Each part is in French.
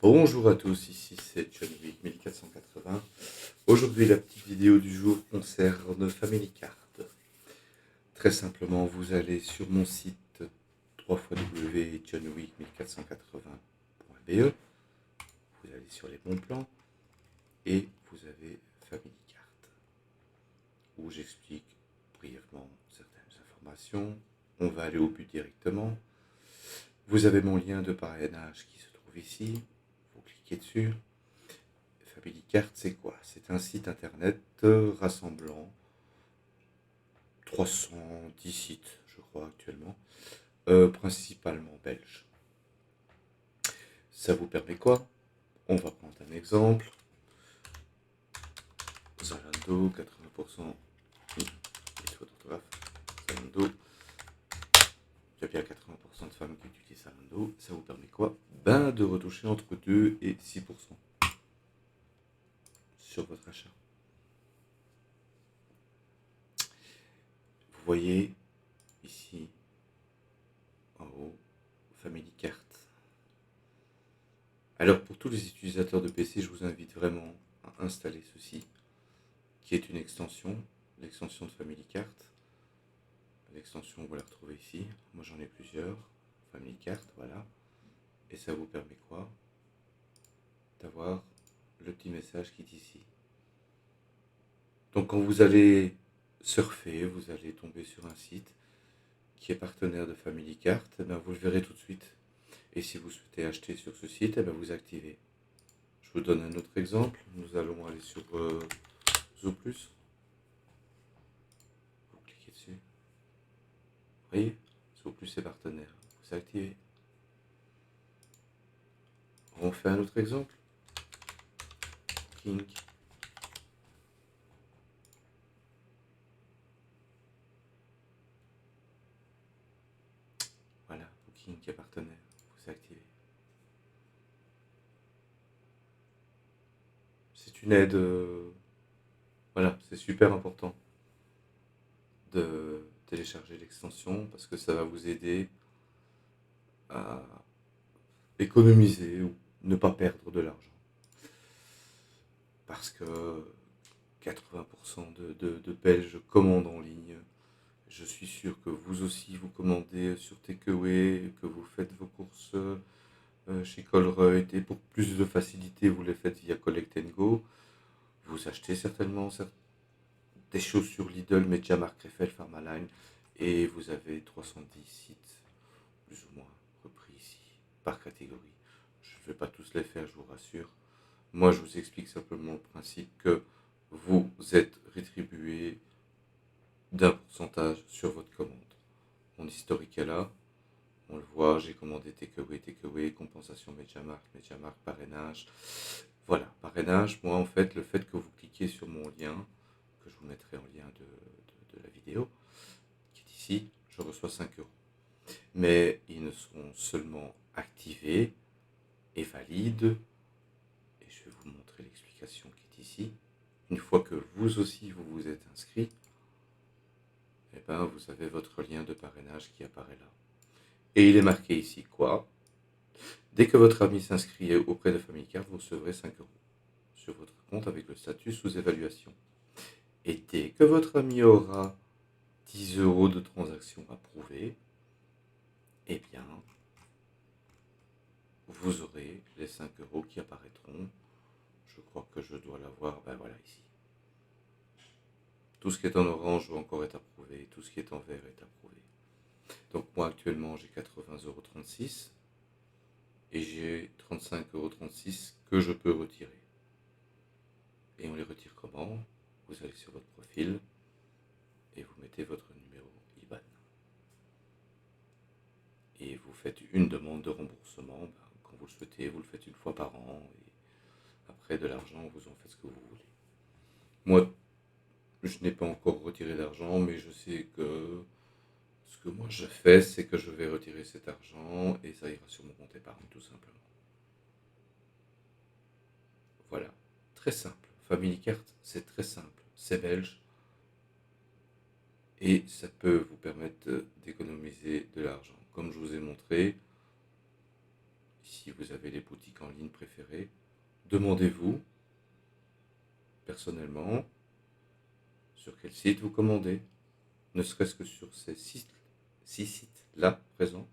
Bonjour à tous, ici c'est John Wick 1480. Aujourd'hui, la petite vidéo du jour concerne Family Card. Très simplement, vous allez sur mon site www.johnwick1480.be, vous allez sur les bons plans et vous avez Family Card, où j'explique brièvement certaines informations. On va aller au but directement. Vous avez mon lien de parrainage qui se trouve ici. Vous cliquez dessus. Family Card, c'est quoi? C'est un site internet rassemblant 310 sites, je crois, actuellement, principalement belges. Ça vous permet quoi? On va prendre un exemple. Zalando, 80%. Il Zalando. Il y a bien 80% de femmes qui utilisent Zalando. Ça vous permet quoi? Ben, de retoucher entre 2 et 6% sur votre achat. Vous voyez ici, en haut, Family Card. Alors pour tous les utilisateurs de PC, je vous invite vraiment à installer ceci, qui est une extension, l'extension de Family Card. L'extension, vous la retrouvez ici. Moi j'en ai plusieurs. Family Card, voilà. Et ça vous permet quoi? D'avoir le petit message qui est ici. Donc quand vous allez surfer, vous allez tomber sur un site qui est partenaire de Family Card, eh bien, vous le verrez tout de suite. Et si vous souhaitez acheter sur ce site, eh bien, vous activez. Je vous donne un autre exemple. Nous allons aller sur Zooplus. Vous cliquez dessus. Vous voyez, Zooplus est partenaire. Vous activez. On fait un autre exemple. King. Voilà, Booking qui est partenaire. Vous activez. C'est une aide. Voilà, c'est super important de télécharger l'extension parce que ça va vous aider à économiser ou ne pas perdre de l'argent. Parce que 80% de Belges commandent en ligne. Je suis sûr que vous aussi, vous commandez sur Takeaway, que vous faites vos courses chez Colruyt et pour plus de facilité, vous les faites via Collect & Go. Vous achetez certainement des choses sur Lidl, Mediamarkt, Krefeld, Pharmaline et vous avez 310 sites plus ou moins repris ici par catégorie. Je ne vais pas tous les faire, je vous rassure. Moi, je vous explique simplement le principe que vous êtes rétribué d'un pourcentage sur votre commande. Mon historique est là, on le voit, j'ai commandé takeaway, compensation Mediamarkt, parrainage. Voilà, parrainage, moi en fait, le fait que vous cliquez sur mon lien, que je vous mettrai en lien de la vidéo, qui est ici, je reçois 5 euros. Mais ils ne seront seulement activés et valides, et je vais vous montrer l'explication qui est ici. Une fois que vous aussi vous vous êtes inscrit, eh ben, vous avez votre lien de parrainage qui apparaît là. Et il est marqué ici quoi? Dès que votre ami s'inscrit auprès de Family Card, vous recevrez 5 euros sur votre compte avec le statut sous évaluation. Et dès que votre ami aura 10 euros de transaction approuvée, eh bien, vous aurez les 5 euros qui apparaîtront. Je crois que je dois l'avoir, ben voilà, ici. Tout ce qui est en orange doit encore être approuvé, tout ce qui est en vert est approuvé. Donc moi actuellement j'ai 80,36 € et j'ai 35,36 € que je peux retirer. Et on les retire comment? Vous allez sur votre profil et vous mettez votre numéro IBAN. Et vous faites une demande de remboursement, quand vous le souhaitez, vous le faites une fois par an. Et après de l'argent, vous en faites ce que vous voulez. Moi, je n'ai pas encore retiré d'argent, mais je sais que ce que moi je fais, c'est que je vais retirer cet argent et ça ira sur mon compte épargne tout simplement. Voilà, très simple. Family Card, c'est très simple, c'est belge et ça peut vous permettre d'économiser de l'argent. Comme je vous ai montré, Si vous avez les boutiques en ligne préférées, demandez-vous personnellement sur quel site vous commandez, ne serait-ce que sur ces six sites-là présents.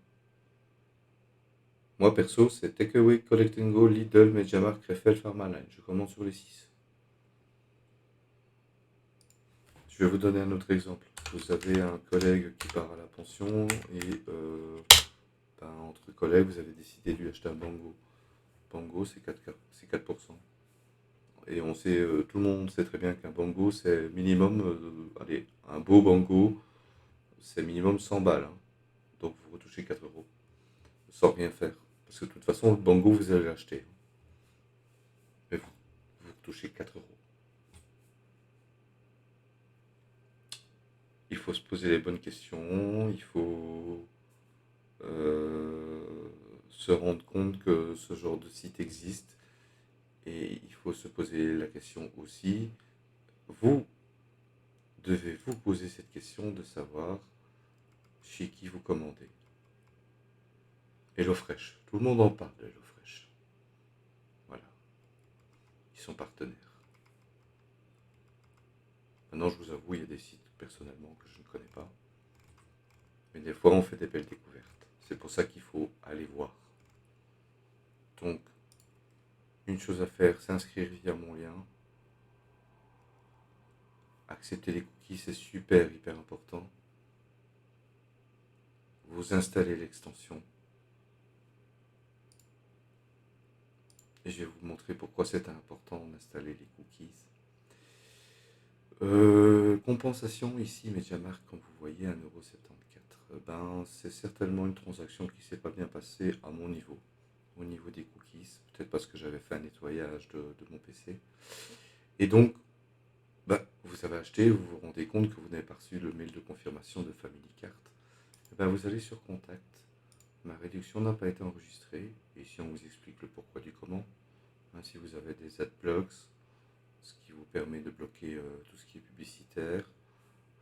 Moi perso, c'est Takeaway, Collect and Go, Lidl, Mediamarkt, Krefeld, Pharmaline. Je commande sur les 6. Je vais vous donner un autre exemple. Vous avez un collègue qui part à la pension et entre collègues, vous avez décidé de lui acheter un Bango. Bango, c'est 4%. Et on sait, tout le monde sait très bien qu'un Bango, c'est minimum, allez, un beau Bango, c'est minimum 100 balles. Hein. Donc vous retouchez 4 euros sans rien faire. Parce que de toute façon, le Bango, vous allez l'acheter. Mais vous retouchez 4 euros. Il faut se poser les bonnes questions, il faut se rendre compte que ce genre de site existe et il faut se poser la question aussi, vous devez vous poser cette question de savoir chez qui vous commandez. HelloFresh, tout le monde en parle de HelloFresh. Voilà, ils sont partenaires. Maintenant, je vous avoue, il y a des sites personnellement que je ne connais pas, mais des fois on fait des belles découvertes. C'est pour ça qu'il faut aller voir. Donc, une chose à faire, s'inscrire via mon lien. Accepter les cookies, c'est super, hyper important. Vous installez l'extension. Et je vais vous montrer pourquoi c'est important d'installer les cookies. Compensation ici, Mediamarkt, comme vous voyez, 1,74 €. C'est certainement une transaction qui ne s'est pas bien passée à mon niveau. Au niveau des cookies, peut-être parce que j'avais fait un nettoyage de mon PC. Et donc, vous avez acheté, vous vous rendez compte que vous n'avez pas reçu le mail de confirmation de FamilyCart. Vous allez sur Contact. Ma réduction n'a pas été enregistrée. Et ici, on vous explique le pourquoi du comment. Si vous avez des adblocks, ce qui vous permet de bloquer tout ce qui est publicitaire,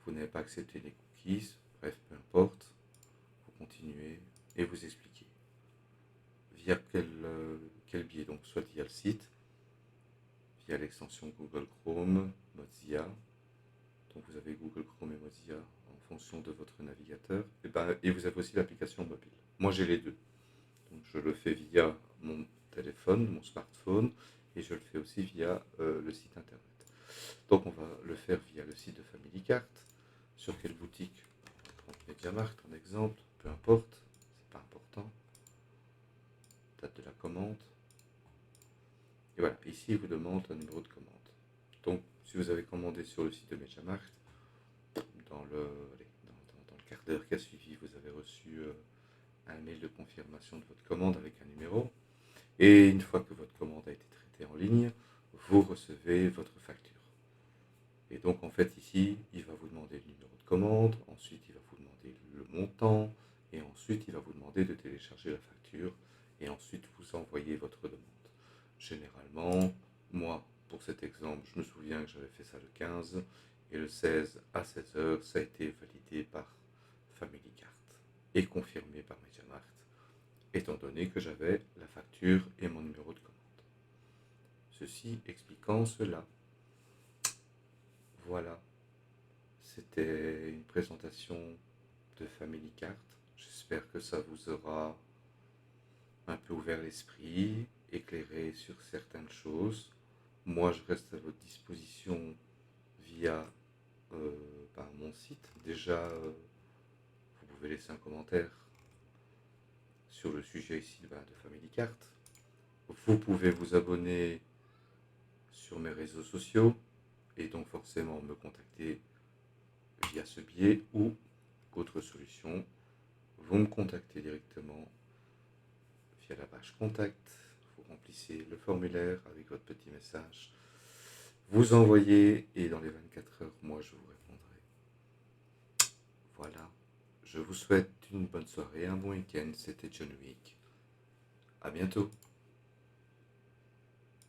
vous n'avez pas accepté les cookies, bref, peu importe, vous continuez et vous expliquez. Via quel biais? Donc, soit via le site, via l'extension Google Chrome, Mozilla. Donc, vous avez Google Chrome et Mozilla en fonction de votre navigateur. Et vous avez aussi l'application mobile. Moi, j'ai les deux. Donc, je le fais via mon téléphone, mon smartphone, et je le fais aussi via le site internet. Donc, on va le faire via le site de FamilyCart. Sur quelle boutique? Mediamarkt, en exemple, peu importe, c'est pas important. Date de la commande. Et voilà, ici, il vous demande un numéro de commande. Donc, si vous avez commandé sur le site de Mediamarkt, dans le quart d'heure qui a suivi, vous avez reçu un mail de confirmation de votre commande avec un numéro. Et une fois que votre commande a été traitée en ligne, vous recevez votre facture. Et donc, en fait, ici, il va vous demander le numéro de commande, ensuite, il va vous demander le montant, et ensuite, il va vous demander de télécharger la facture, et ensuite, vous envoyez votre demande. Généralement, moi, pour cet exemple, je me souviens que j'avais fait ça le 15, et le 16 à 16h, ça a été validé par FamilyCart et confirmé par Mediamarkt, étant donné que j'avais la facture et mon numéro de commande. Ceci expliquant cela. Voilà, c'était une présentation de FamilyCart. J'espère que ça vous aura un peu ouvert l'esprit, éclairé sur certaines choses. Moi, je reste à votre disposition via mon site. Déjà, vous pouvez laisser un commentaire sur le sujet ici de FamilyCart. Vous pouvez vous abonner sur mes réseaux sociaux et donc forcément me contacter via ce biais ou autre solution. Vous me contactez directement via la page contact, vous remplissez le formulaire avec votre petit message, vous envoyez et dans les 24 heures, moi je vous répondrai. Voilà, je vous souhaite une bonne soirée, un bon week-end, c'était John Wick. À bientôt.